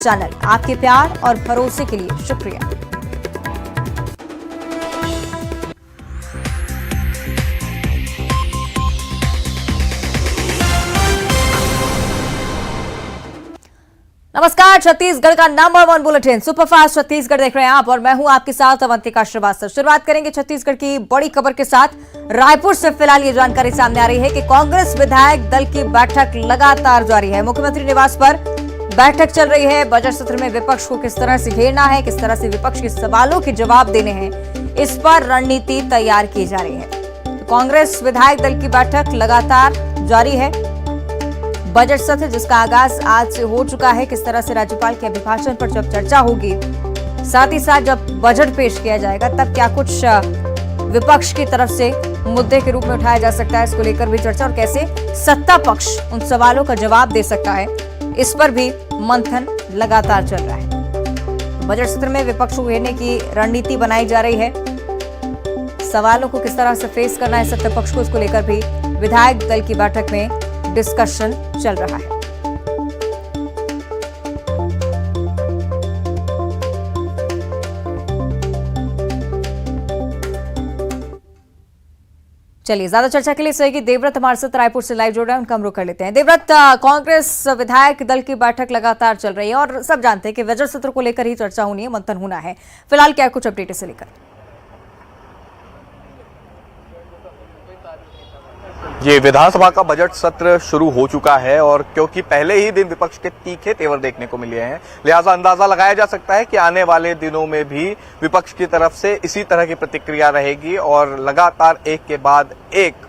Channel, आपके प्यार और भरोसे के लिए शुक्रिया। नमस्कार, छत्तीसगढ़ का नंबर 1 बुलेटिन सुपरफास्ट छत्तीसगढ़ देख रहे हैं आप और मैं हूं आपके साथ अवंतिका श्रीवास्तव। शुरुआत करेंगे छत्तीसगढ़ की बड़ी खबर के साथ। रायपुर से फिलहाल ये जानकारी सामने आ रही है कि कांग्रेस विधायक दल की बैठक लगातार जारी है। मुख्यमंत्री निवास पर बैठक चल रही है। बजट सत्र में विपक्ष को किस तरह से घेरना है, किस तरह से विपक्ष के सवालों के जवाब देने हैं, इस पर रणनीति तैयार की जा रही है। तो कांग्रेस विधायक दल की बैठक लगातार जारी है। बजट सत्र जिसका आगाज आज से हो चुका है, किस तरह से राज्यपाल के अभिभाषण पर जब चर्चा होगी, साथ ही साथ जब बजट पेश किया जाएगा तब क्या कुछ विपक्ष की तरफ से मुद्दे के रूप में उठाया जा सकता है, इसको लेकर भी चर्चा, और कैसे सत्ता पक्ष उन सवालों का जवाब दे सकता है, इस पर भी मंथन लगातार चल रहा है। बजट सत्र में विपक्ष को घेरने की रणनीति बनाई जा रही है। सवालों को किस तरह से फेस करना है सत्ता पक्ष को, इसको लेकर भी विधायक दल की बैठक में डिस्कशन चल रहा है। चलिए, ज्यादा चर्चा के लिए सहयोगी देवव्रत हमारे साथ रायपुर से लाइव जुड़ रहे हैं, उनका हम रुख कर लेते हैं। देवव्रत, कांग्रेस विधायक दल की बैठक लगातार चल रही है और सब जानते हैं कि बजट सत्र को लेकर ही चर्चा होनी है, मंथन होना है। फिलहाल क्या कुछ अपडेट इसे लेकर? ये विधानसभा का बजट सत्र शुरू हो चुका है और क्योंकि पहले ही दिन विपक्ष के तीखे तेवर देखने को मिले हैं, लिहाजा अंदाजा लगाया जा सकता है कि आने वाले दिनों में भी विपक्ष की तरफ से इसी तरह की प्रतिक्रिया रहेगी और लगातार एक के बाद एक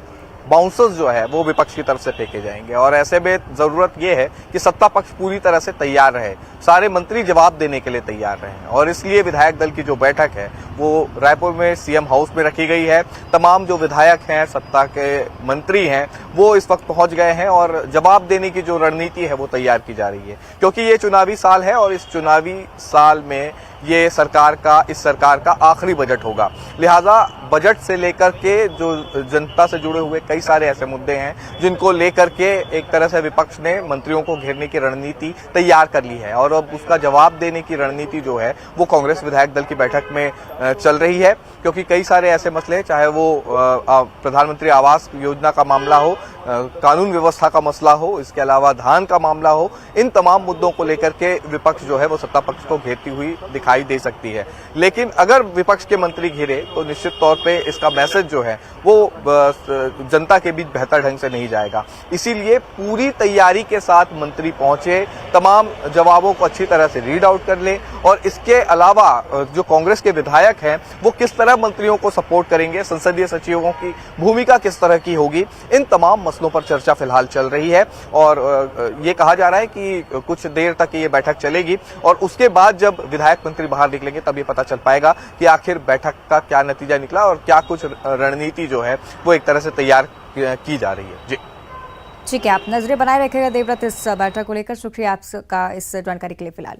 बाउंसर्स जो है वो विपक्ष की तरफ से फेंके जाएंगे। और ऐसे में जरूरत यह है कि सत्ता पक्ष पूरी तरह से तैयार रहे, सारे मंत्री जवाब देने के लिए तैयार रहे, और इसलिए विधायक दल की जो बैठक है वो रायपुर में सीएम हाउस में रखी गई है। तमाम जो विधायक हैं, सत्ता के मंत्री हैं, वो इस वक्त पहुंच गए हैं और जवाब देने की जो रणनीति है वो तैयार की जा रही है, क्योंकि ये चुनावी साल है और इस चुनावी साल में ये इस सरकार का आखिरी बजट होगा। लिहाजा बजट से लेकर के जो जनता से जुड़े हुए कई सारे ऐसे मुद्दे हैं जिनको लेकर के एक तरह से विपक्ष ने मंत्रियों को घेरने की रणनीति तैयार कर ली है और अब उसका जवाब देने की रणनीति जो है वो कांग्रेस विधायक दल की बैठक में चल रही है, क्योंकि कई सारे ऐसे मसले, चाहे वो प्रधानमंत्री आवास योजना का मामला हो, कानून व्यवस्था का मसला हो, इसके अलावा धान का मामला हो, इन तमाम मुद्दों को लेकर के विपक्ष जो है वो सत्ता पक्ष को घेरती हुई दिखाई दे सकती है। लेकिन अगर विपक्ष के मंत्री घिरे तो निश्चित तौर पे इसका मैसेज जो है वो जनता के बीच बेहतर ढंग से नहीं जाएगा। इसीलिए पूरी तैयारी के साथ मंत्री पहुंचे, तमाम जवाबों को अच्छी तरह से रीड आउट कर ले और इसके अलावा जो कांग्रेस के विधायक हैं वो किस तरह मंत्रियों को सपोर्ट करेंगे, संसदीय सचिवों की भूमिका किस तरह की होगी, इन तमाम मसलों पर चर्चा फिलहाल चल रही है। और ये कहा जा रहा है कि कुछ देर तक ये बैठक चलेगी और उसके बाद जब विधायक मंत्री बाहर निकलेंगे तब ये पता चल पाएगा कि आखिर बैठक का क्या नतीजा निकला और क्या कुछ रणनीति जो है वो एक तरह से तैयार की जा रही है। जी ठीक है, आप नजरें बनाए रखेगा देवव्रत इस बैठक को लेकर। शुक्रिया आपका इस जानकारी के लिए। फिलहाल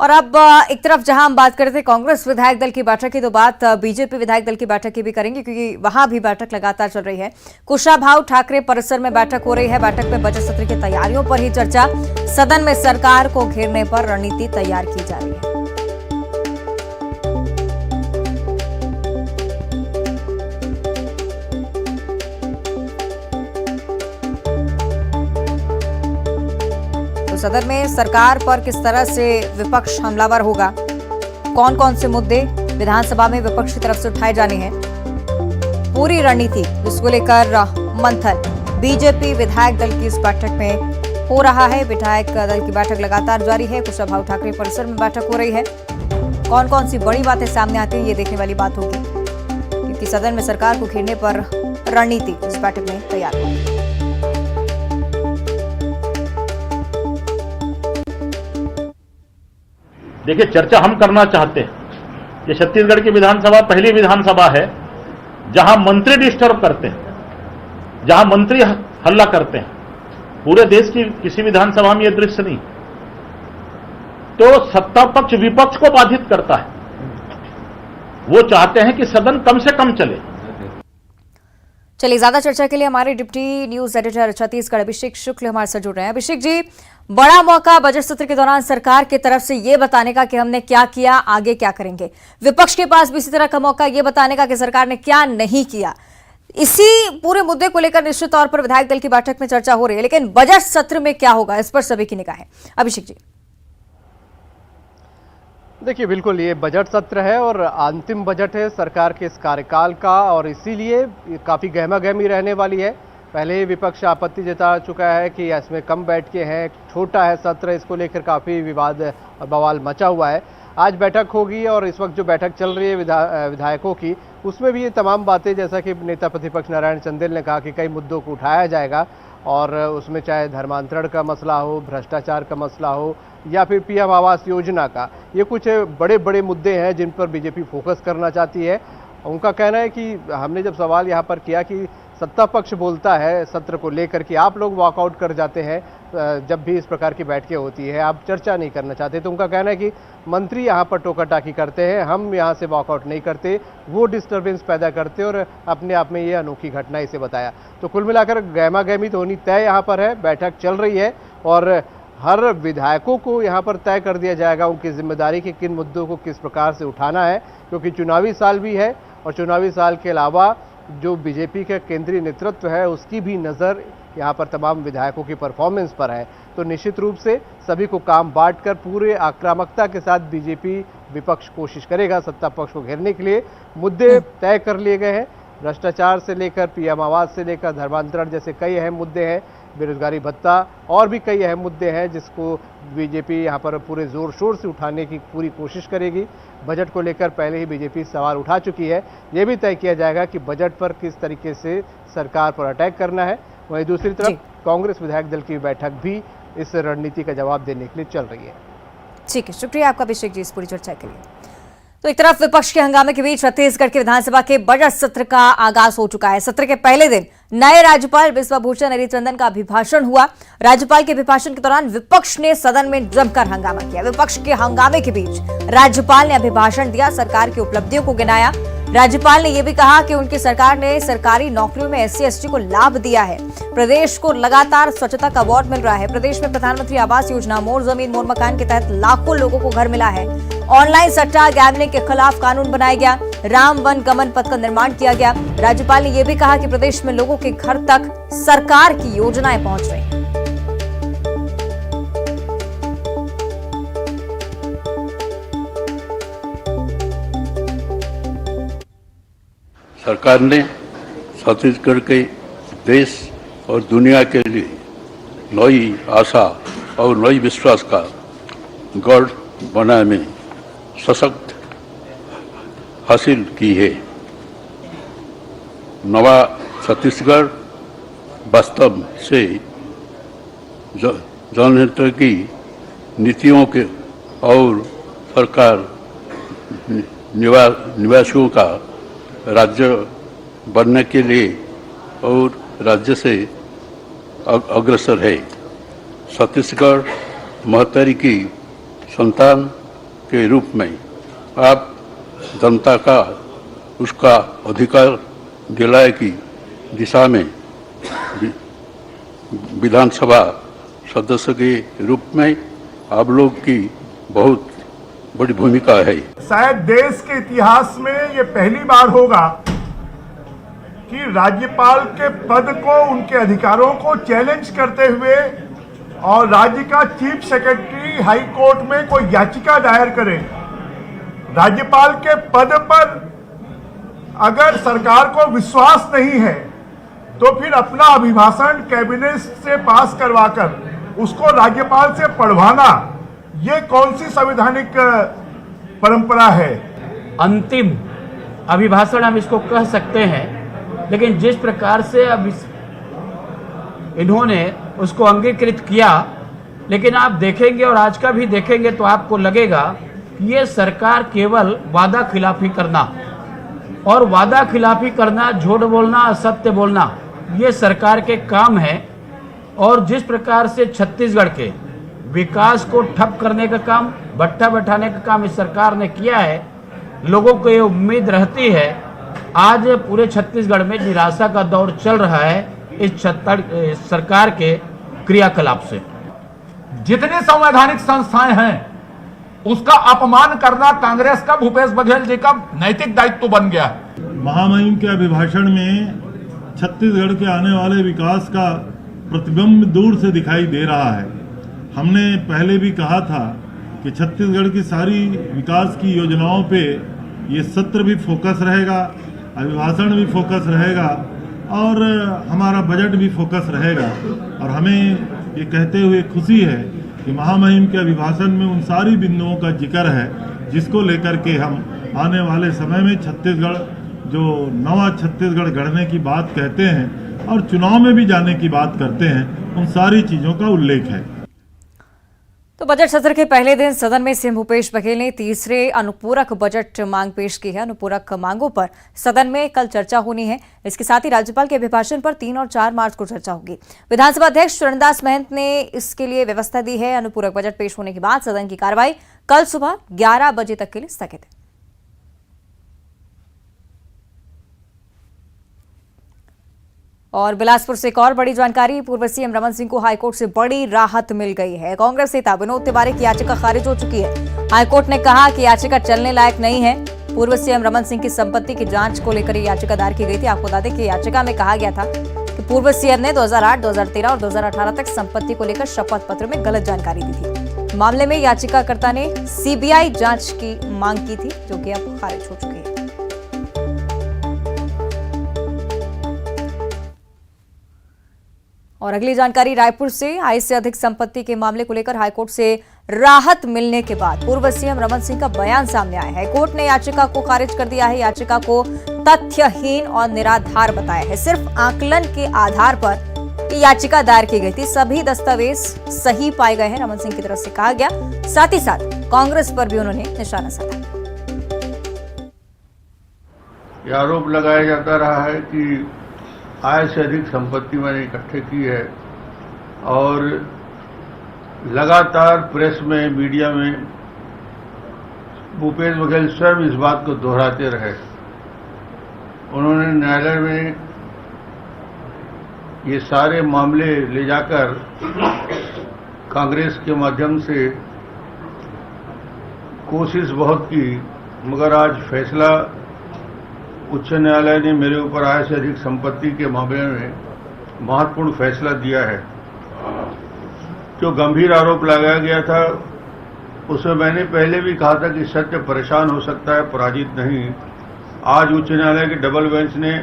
और अब एक तरफ जहां हम बात करते थे कांग्रेस विधायक दल की बैठक की, तो बात बीजेपी विधायक दल की बैठक की भी करेंगे, क्योंकि वहां भी बैठक लगातार चल रही है। कुशाभाऊ ठाकरे परिसर में बैठक हो रही है। बैठक में बजट सत्र की तैयारियों पर ही चर्चा, सदन में सरकार को घेरने पर रणनीति तैयार की जा रही है। सदन में सरकार पर किस तरह से विपक्ष हमलावर होगा, कौन कौन से मुद्दे विधानसभा में विपक्ष की तरफ से उठाए जाने हैं, पूरी रणनीति जिसको लेकर मंथन बीजेपी विधायक दल की इस बैठक में हो रहा है। विधायक दल की बैठक लगातार जारी है। कुशाभाऊ ठाकरे परिसर में बैठक हो रही है। कौन कौन सी बड़ी बातें सामने आती हैं ये देखने वाली बात होगी, क्योंकि सदन में सरकार को घेरने पर रणनीति इस बैठक में तैयार होगी। देखिए, चर्चा हम करना चाहते हैं। ये छत्तीसगढ़ की विधानसभा पहली विधानसभा है जहां मंत्री डिस्टर्ब करते हैं, जहां मंत्री हल्ला करते हैं। पूरे देश की किसी विधानसभा में यह दृश्य नहीं। तो सत्ता पक्ष विपक्ष को बाधित करता है। वो चाहते हैं कि सदन कम से कम चले। चलिए, ज्यादा चर्चा के लिए हमारे डिप्टी न्यूज एडिटर छत्तीसगढ़ अभिषेक शुक्ल हमारे साथ जुड़ रहे हैं। अभिषेक जी, बड़ा मौका बजट सत्र के दौरान सरकार की तरफ से ये बताने का कि हमने क्या किया, आगे क्या करेंगे। विपक्ष के पास भी इसी तरह का मौका ये बताने का कि सरकार ने क्या नहीं किया। इसी पूरे मुद्दे को लेकर निश्चित तौर पर विधायक दल की बैठक में चर्चा हो रही है, लेकिन बजट सत्र में क्या होगा, इस पर सभी की निगाह है। अभिषेक जी, देखिए, बिल्कुल ये बजट सत्र है और अंतिम बजट है सरकार के इस कार्यकाल का, और इसीलिए काफ़ी गहमा-गहमी रहने वाली है। पहले ही विपक्ष आपत्ति जता चुका है कि इसमें कम बैठकें हैं, छोटा है सत्र, इसको लेकर काफ़ी विवाद और बवाल मचा हुआ है। आज बैठक होगी और इस वक्त जो बैठक चल रही है विधायकों की, उसमें भी ये तमाम बातें, जैसा कि नेता प्रतिपक्ष नारायण चंदेल ने कहा कि कई मुद्दों को उठाया जाएगा, और उसमें चाहे धर्मांतरण का मसला हो, भ्रष्टाचार का मसला हो, या फिर पीएम आवास योजना का, ये कुछ बड़े बड़े मुद्दे हैं जिन पर बीजेपी फोकस करना चाहती है। उनका कहना है कि हमने जब सवाल यहाँ पर किया कि सत्ता पक्ष बोलता है सत्र को लेकर कि आप लोग वॉकआउट कर जाते हैं जब भी इस प्रकार की बैठकें होती है, आप चर्चा नहीं करना चाहते, तो उनका कहना है कि मंत्री यहाँ पर टोका टाकी करते हैं, हम यहाँ से वॉकआउट नहीं करते, वो डिस्टर्बेंस पैदा करते, और अपने आप में ये अनोखी घटना इसे बताया। तो कुल मिलाकर गहमा गहमी तो होनी तय यहाँ पर है, बैठक चल रही है और हर विधायकों को यहाँ पर तय कर दिया जाएगा उनकी जिम्मेदारी कि किन मुद्दों को किस प्रकार से उठाना है, क्योंकि चुनावी साल भी है और चुनावी साल के अलावा जो बीजेपी का केंद्रीय नेतृत्व है उसकी भी नज़र यहाँ पर तमाम विधायकों की परफॉर्मेंस पर है। तो निश्चित रूप से सभी को काम बांटकर पूरे आक्रामकता के साथ बीजेपी विपक्ष कोशिश करेगा सत्ता पक्ष को घेरने के लिए। मुद्दे तय कर लिए गए हैं, भ्रष्टाचार से लेकर पीएम आवास से लेकर धर्मांतरण जैसे कई अहम मुद्दे हैं, बेरोजगारी भत्ता और भी कई अहम मुद्दे हैं जिसको बीजेपी यहाँ पर पूरे जोर शोर से उठाने की पूरी कोशिश करेगी। बजट को लेकर पहले ही बीजेपी सवाल उठा चुकी है, ये भी तय किया जाएगा कि बजट पर किस तरीके से सरकार पर अटैक करना है। वहीं दूसरी तरफ कांग्रेस विधायक दल की बैठक भी इस रणनीति का जवाब देने के लिए चल रही है। ठीक है, शुक्रिया आपका अभिषेक जी इस पूरी चर्चा के लिए। तो एक तरफ विपक्ष के हंगामे के बीच छत्तीसगढ़ के विधानसभा के बजट सत्र का आगाज हो चुका है। सत्र के पहले दिन नए राज्यपाल बिस्वाभूषण हरिचंदन का अभिभाषण हुआ। राज्यपाल के अभिभाषण के दौरान विपक्ष ने सदन में जमकर हंगामा किया। विपक्ष के हंगामे के बीच राज्यपाल ने अभिभाषण दिया, सरकार की उपलब्धियों को गिनाया। राज्यपाल ने यह भी कहा कि उनकी सरकार ने सरकारी नौकरियों में SC/ST को लाभ दिया है। प्रदेश को लगातार स्वच्छता का अवार्ड मिल रहा है। प्रदेश में प्रधानमंत्री आवास योजना, मोर जमीन मोर मकान के तहत लाखों लोगों को घर मिला है। ऑनलाइन सट्टा गैम्बलिंग के खिलाफ कानून बनाया गया। राम वन गमन पथ का निर्माण किया गया। राज्यपाल ने यह भी कहा कि प्रदेश में लोगों के घर तक सरकार की योजनाएं पहुंच रही हैं। सरकार ने छत्तीसगढ़ के देश और दुनिया के लिए नई आशा और नई विश्वास का गढ़ बनाने में सशक्त हासिल की है। नवा छत्तीसगढ़ वास्तव से जनहित की नीतियों के और सरकार निवासियों का राज्य बनने के लिए और राज्य से अग्रसर है। छत्तीसगढ़ महतारी की संतान के रूप में आप जनता का उसका अधिकार दिलाने की दिशा में विधानसभा सदस्य के रूप में आप लोग की बहुत बड़ी भूमिका है। शायद देश के इतिहास में ये पहली बार होगा कि राज्यपाल के पद को, उनके अधिकारों को चैलेंज करते हुए और राज्य का चीफ सेक्रेटरी हाई कोर्ट में कोई याचिका दायर करे। राज्यपाल के पद पर अगर सरकार को विश्वास नहीं है तो फिर अपना अभिभाषण कैबिनेट से पास करवाकर उसको राज्यपाल से पढ़वाना, ये कौन सी संवैधानिक परंपरा है? अंतिम अभिभाषण हम इसको कह सकते हैं, लेकिन जिस प्रकार से अब इन्होंने उसको अंगीकृत किया, लेकिन आप देखेंगे और आज का भी देखेंगे तो आपको लगेगा कि ये सरकार केवल वादा खिलाफी करना और वादा खिलाफी करना, झूठ बोलना, असत्य बोलना, ये सरकार के काम है। और जिस प्रकार से छत्तीसगढ़ के विकास को ठप करने का काम, भट्टा बैठाने का काम इस सरकार ने किया है, लोगों को ये उम्मीद रहती है आज पूरे छत्तीसगढ़ में निराशा का दौर चल रहा है इस सरकार के क्रियाकलाप से। जितनी संवैधानिक संस्थाएं हैं उसका अपमान करना कांग्रेस का, भूपेश बघेल जी का नैतिक दायित्व बन गया है। महामहिम के अभिभाषण में छत्तीसगढ़ के आने वाले विकास का प्रतिबिंब दूर से दिखाई दे रहा है। हमने पहले भी कहा था कि छत्तीसगढ़ की सारी विकास की योजनाओं पे ये सत्र भी फोकस रहेगा, अभिभाषण भी फोकस रहेगा और हमारा बजट भी फोकस रहेगा। और हमें ये कहते हुए खुशी है कि महामहिम के अभिभाषण में उन सारी बिंदुओं का जिक्र है जिसको लेकर के हम आने वाले समय में छत्तीसगढ़ जो नवा छत्तीसगढ़ गढ़ने की बात कहते हैं और चुनाव में भी जाने की बात करते हैं, उन सारी चीजों का उल्लेख है। तो बजट सत्र के पहले दिन सदन में सीएम भूपेश बघेल ने तीसरे अनुपूरक बजट मांग पेश की है। अनुपूरक मांगों पर सदन में कल चर्चा होनी है। इसके साथ ही राज्यपाल के अभिभाषण पर 3 और 4 मार्च को चर्चा होगी। विधानसभा अध्यक्ष चरणदास महंत ने इसके लिए व्यवस्था दी है। अनुपूरक बजट पेश होने के बाद सदन की कार्रवाई कल सुबह 11 बजे तक के लिए स्थगित है। और बिलासपुर से एक और बड़ी जानकारी, पूर्व सीएम रमन सिंह को हाईकोर्ट से बड़ी राहत मिल गई है। कांग्रेस नेता विनोद तिवारी की याचिका खारिज हो चुकी है। हाईकोर्ट ने कहा कि याचिका चलने लायक नहीं है। पूर्व सीएम रमन सिंह की संपत्ति की जांच को लेकर ये याचिका दायर की गई थी। आपको बता दें कि याचिका में कहा गया था कि पूर्व सीएम ने 2008, 2013 और 2018 तक संपत्ति को लेकर शपथ पत्र में गलत जानकारी दी थी। मामले में याचिकाकर्ता ने सीबीआई जांच की मांग की थी, जो कि अब खारिज हो चुकी है। और अगली जानकारी रायपुर से, आय से अधिक संपत्ति के मामले को लेकर हाईकोर्ट से राहत मिलने के बाद पूर्व सीएम रमन सिंह का बयान सामने आया है। हाईकोर्ट ने याचिका को खारिज कर दिया है। याचिका को तथ्यहीन और निराधार बताया है। सिर्फ आकलन के आधार पर याचिका दायर की गई थी। सभी दस्तावेज सही पाए गए हैं, रमन सिंह की तरफ से कहा गया। साथ ही साथ कांग्रेस पर भी उन्होंने निशाना साधा। आरोप लगाया जाता रहा है कि आय से अधिक संपत्ति मैंने इकट्ठे की है और लगातार प्रेस में, मीडिया में भूपेश बघेल स्वयं इस बात को दोहराते रहे। उन्होंने न्यायालय में ये सारे मामले ले जाकर कांग्रेस के माध्यम से कोशिश बहुत की, मगर आज फैसला उच्च न्यायालय ने मेरे ऊपर आय से अधिक संपत्ति के मामले में महत्वपूर्ण फैसला दिया है। जो गंभीर आरोप लगाया गया था उसमें मैंने पहले भी कहा था कि सत्य परेशान हो सकता है, पराजित नहीं। आज उच्च न्यायालय के डबल बेंच ने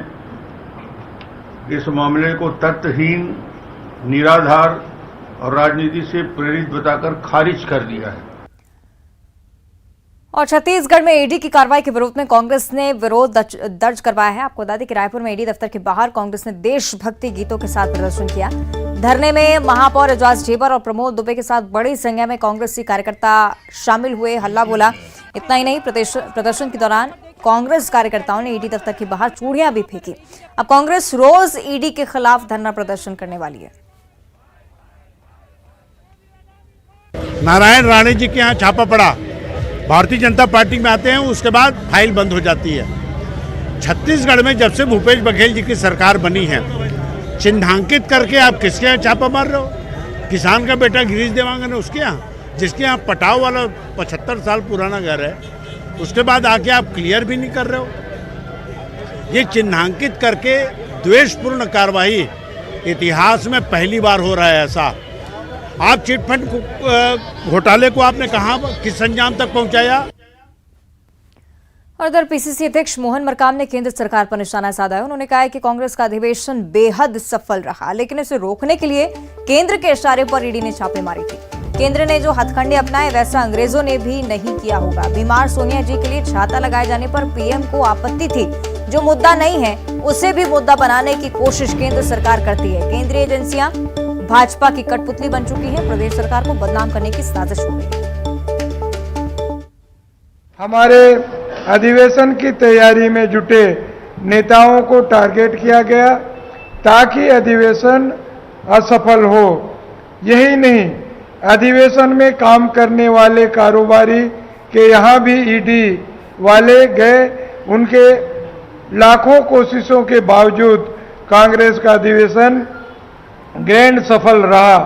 इस मामले को तथ्यहीन, निराधार और राजनीति से प्रेरित बताकर खारिज कर दिया है। और छत्तीसगढ़ में ईडी की कार्रवाई के विरोध में कांग्रेस ने विरोध दर्ज करवाया है। आपको बता दें कि रायपुर में ईडी दफ्तर के बाहर कांग्रेस ने देशभक्ति गीतों के साथ प्रदर्शन किया। धरने में महापौर एजाज ढेबर और प्रमोद दुबे के साथ बड़ी संख्या में कांग्रेसी कार्यकर्ता शामिल हुए, हल्ला बोला। इतना ही नहीं, प्रदर्शन के दौरान कांग्रेस कार्यकर्ताओं ने ईडी दफ्तर के बाहर चूड़ियां भी फेंकी। अब कांग्रेस रोज ईडी के खिलाफ धरना प्रदर्शन करने वाली है। नारायण राणे जी के यहाँ छापा पड़ा, भारतीय जनता पार्टी में आते हैं, उसके बाद फाइल बंद हो जाती है। छत्तीसगढ़ में जब से भूपेश बघेल जी की सरकार बनी है, चिन्हांकित करके आप किसके यहाँ छापा मार रहे हो? किसान का बेटा गिरीश देवांगन है उसके यहाँ, जिसके यहाँ पटाव वाला 75 साल पुराना घर है, उसके बाद आके आप क्लियर भी नहीं कर रहे हो। ये चिन्हांकित करके द्वेषपूर्ण कार्रवाई इतिहास में पहली बार हो रहा है। ऐसा आप चिटफंड घोटाले को आपने कहां किस अंजाम तक पहुंचाया? और उधर पीसीसी अध्यक्ष मोहन मरकाम ने केंद्र सरकार पर निशाना साधा है। उन्होंने कहा है कि कांग्रेस का अधिवेशन बेहद सफल रहा, लेकिन इसे रोकने के लिए केंद्र के इशारे पर ईडी ने छापे मारे थे। केंद्र ने जो हथकंडे अपनाए वैसा अंग्रेजों ने भी नहीं किया होगा। बीमार सोनिया जी के लिए छाता लगाए जाने पर पीएम को आपत्ति थी। जो मुद्दा नहीं है उसे भी मुद्दा बनाने की कोशिश केंद्र सरकार करती है। केंद्रीय एजेंसियां भाजपा की कठपुतली बन चुकी है। प्रदेश सरकार को बदनाम करने की साजिश हो रही है। हमारे अधिवेशन की तैयारी में जुटे नेताओं को टारगेट किया गया ताकि अधिवेशन असफल हो। यही नहीं, अधिवेशन में काम करने वाले कारोबारी के यहाँ भी ईडी वाले गए, उनके लाखों कोशिशों के बावजूद कांग्रेस का अधिवेशन ग्रैंड सफल रहा।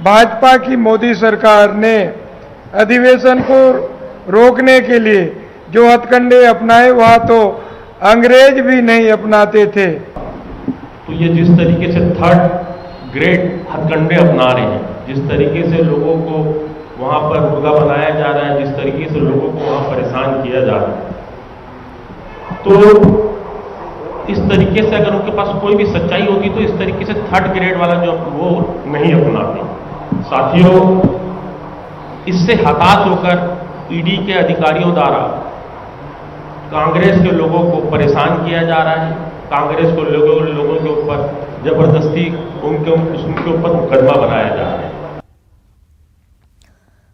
भाजपा की मोदी सरकार ने अधिवेशन को रोकने के लिए जो हथकंडे अपनाए वह तो अंग्रेज भी नहीं अपनाते थे। तो ये जिस तरीके से थर्ड ग्रेड हथकंडे अपना रहे हैं, जिस तरीके से लोगों को वहां पर मुर्गा बनाया जा रहा है, जिस तरीके से लोगों को वहां परेशान किया जा रहा है, तो इस तरीके से अगर उनके पास कोई भी सच्चाई होती तो इस तरीके से थर्ड ग्रेड वाला जो वो नहीं अपनाते। साथियों, इससे हताश होकर ईडी के अधिकारियों द्वारा कांग्रेस के लोगों को परेशान किया जा रहा है। कांग्रेस को लोगों के ऊपर जबरदस्ती उनके ऊपर मुकदमा बनाया जा रहा है।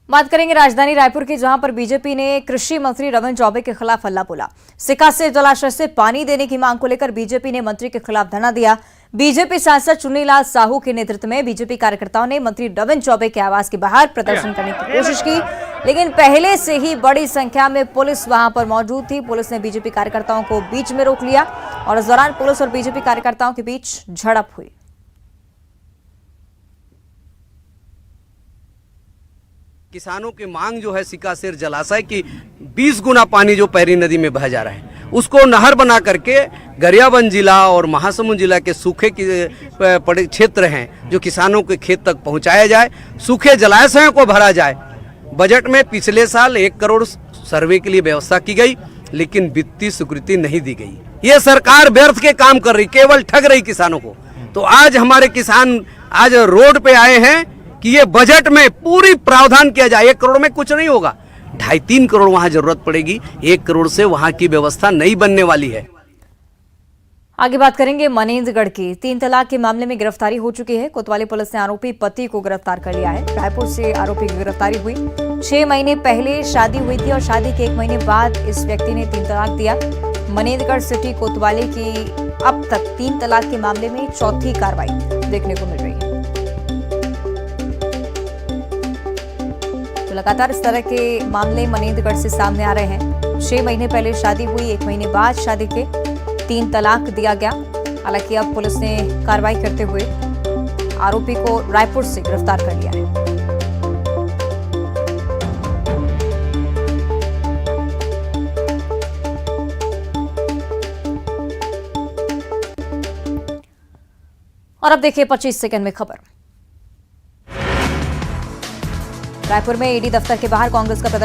बात करेंगे राजधानी रायपुर की, जहां पर बीजेपी ने कृषि मंत्री रविंद्र चौबे के खिलाफ हल्ला बोला। सिकासेर जलाशय से पानी देने की मांग को लेकर बीजेपी ने मंत्री के खिलाफ धरना दिया। बीजेपी सांसद चुन्नीलाल साहू के नेतृत्व में बीजेपी कार्यकर्ताओं ने मंत्री रविंद्र चौबे के आवास के बाहर प्रदर्शन करने की कोशिश की, लेकिन पहले से ही बड़ी संख्या में पुलिस वहां पर मौजूद थी। पुलिस ने बीजेपी कार्यकर्ताओं को बीच में रोक लिया और इस दौरान पुलिस और बीजेपी कार्यकर्ताओं के बीच झड़प हुई। किसानों की मांग जो है सिकासेर जलाशय की 20 गुना पानी जो पैरी नदी में बह जा रहा है, उसको नहर बना करके गरियाबंद जिला और महासमुंद जिला के सूखे पड़े क्षेत्र हैं जो किसानों के खेत तक पहुंचाया जाए, सूखे जलाशयों को भरा जाए। बजट में पिछले साल 1 करोड़ सर्वे के लिए व्यवस्था की गई, लेकिन वित्तीय स्वीकृति नहीं दी गई। ये सरकार व्यर्थ के काम कर रही, केवल ठग रही किसानों को। तो आज हमारे किसान आज रोड पे आए हैं कि ये बजट में पूरी प्रावधान किया जाए। 1 करोड़ में कुछ नहीं होगा, 2.5-3 करोड़ वहां जरूरत पड़ेगी। 1 करोड़ से वहां की व्यवस्था नहीं बनने वाली है। आगे बात करेंगे मनेंद्रगढ़ की। 3 तलाक के मामले में गिरफ्तारी हो चुकी है। कोतवाली पुलिस ने आरोपी पति को गिरफ्तार कर लिया है। रायपुर से आरोपी की गिरफ्तारी हुई। 6 महीने पहले शादी हुई थी और शादी के 1 महीने बाद इस व्यक्ति ने 3 तलाक दिया। मनेंद्रगढ़ सिटी कोतवाली की अब तक 3 तलाक के मामले में चौथी कार्रवाई देखने को मिल रही है। तो लगातार इस तरह के मामले मनेंद्रगढ़ से सामने आ रहे हैं। 6 महीने पहले शादी हुई, 1 महीने बाद शादी के 3 तलाक दिया गया। हालांकि अब पुलिस ने कार्रवाई करते हुए आरोपी को रायपुर से गिरफ्तार कर लिया है। और अब देखिए 25 सेकंड में खबर। रायपुर में ईडी दफ्तर के बाहर कांग्रेस का प्रदर्शन